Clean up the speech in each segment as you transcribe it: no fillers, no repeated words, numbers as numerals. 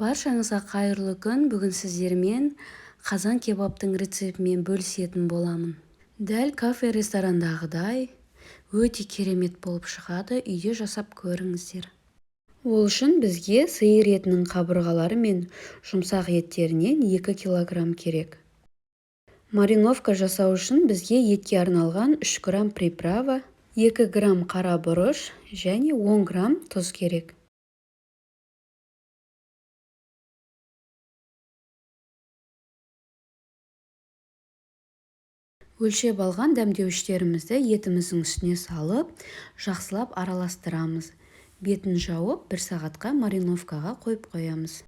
Баршаңызға қайырлы күн. Бүгін сіздермен қазан кебаптың рецептімен бөлісетін боламын. Дәл кафе-ресторандағыдай өте керемет болып шығады. Үйде жасап көріңіздер. Ол үшін бізге сиыр етінің қабырғалары мен жұмсақ еттерінен 2 килограмм керек. Мариновка жасау үшін бізге етке арналған 3 грамм приправа, 2 грамм қара бұрыш және 10 грамм тұз керек. Өлшеп алған дәмдеуіштерімізді етіміздің үстіне салып, жақсылап араластырамыз. Бетін жауып, 1 сағатқа мариновкаға қойып қоямыз.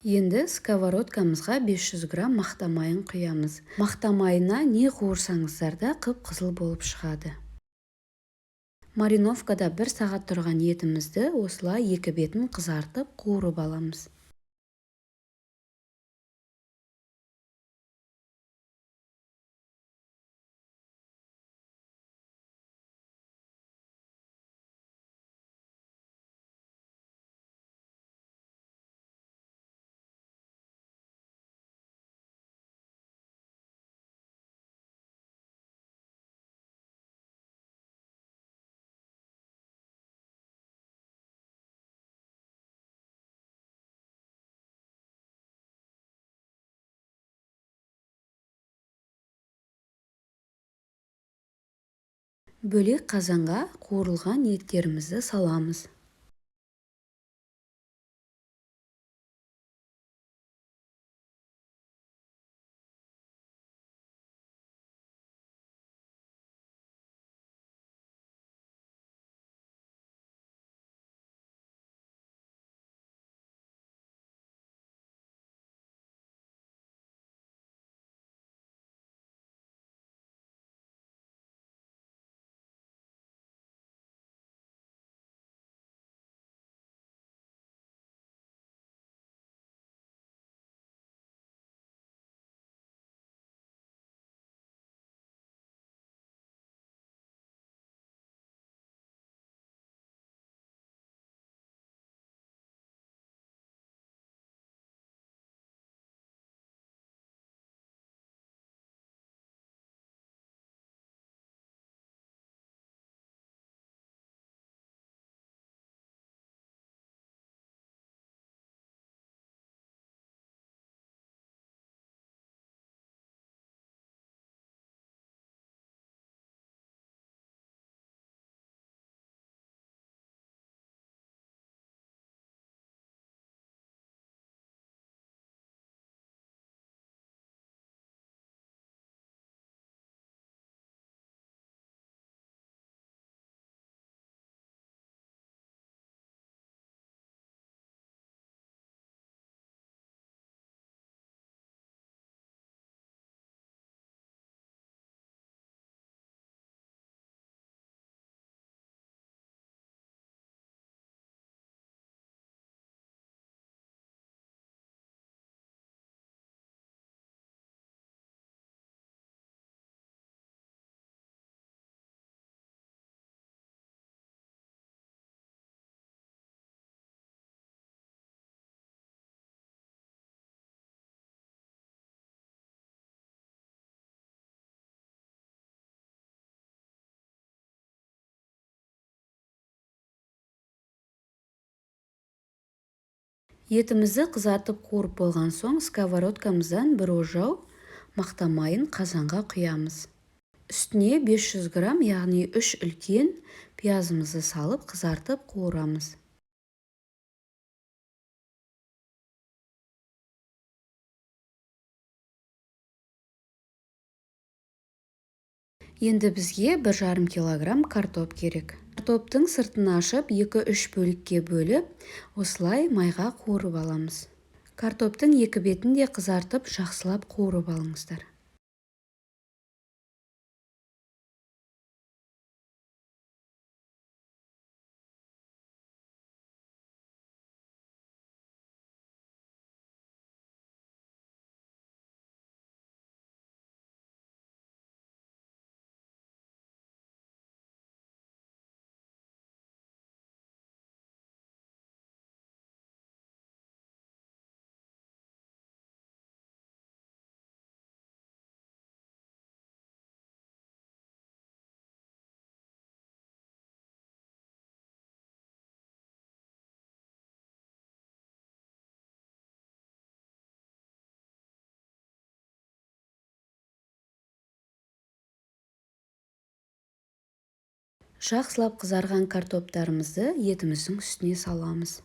Енді сковородкамызға 500 грамм мақта майын құямыз. Мақта майына не қуырсаңыздар да қып-қызыл болып шығады. Мариновкада 1 сағат тұрған етімізді осылай 2 бетін қызартып қуырып аламыз. Бөлек қазанға қуырылған еттерімізді саламыз. Етімізді қызартып қуырып болған соң, сковородкамыздан бір ожау мақта майын қазанға құямыз. Үстіне 500 грамм, яғни 3 үлкен пиязымызды салып қызартып қуырамыз. Енді бізге 1,5 килограмм картоп керек. Картоптың сыртын ашып 2-3 бөлікке бөліп, осылай майға қуырып аламыз. Картоптың екі бетін де қызартып, жақсылап қуырып алыңыздар. Жақсылап қызарған картоптарымызды етіміздің үстіне саламыз.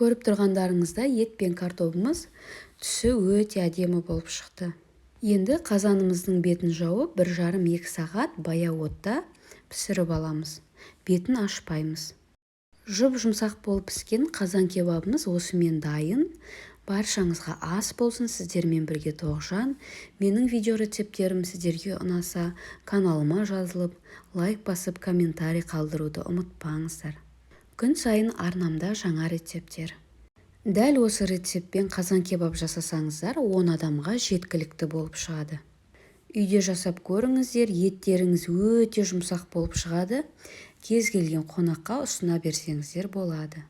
Көріп тұрғандарыңызда ет пен картопымыз түсі өте әдемі болып шықты. Енді қазанымыздың бетін жауып 1,5-2 сағат баяу отта пісіріп аламыз. Бетін ашпаймыз. Жұп-жұмсақ болып піскен қазан кебабымыз осымен дайын. Баршаңызға ас болсын. Сіздермен бірге Тоғжан. Менің видео рецепттерім сіздерге ұнаса, каналыма жазылып, лайк басып, комментарий қалдыруды ұмытпаңыздар. Күн сайын арнамда жаңа рецепттер. Дәл осы рецептпен қазан кебаб жасасаңыздар, 10 адамға жеткілікті болып шығады. Үйде жасап көріңіздер, еттеріңіз өте жұмсақ болып шығады. Кез келген қонаққа ұсына берсеңіздер болады.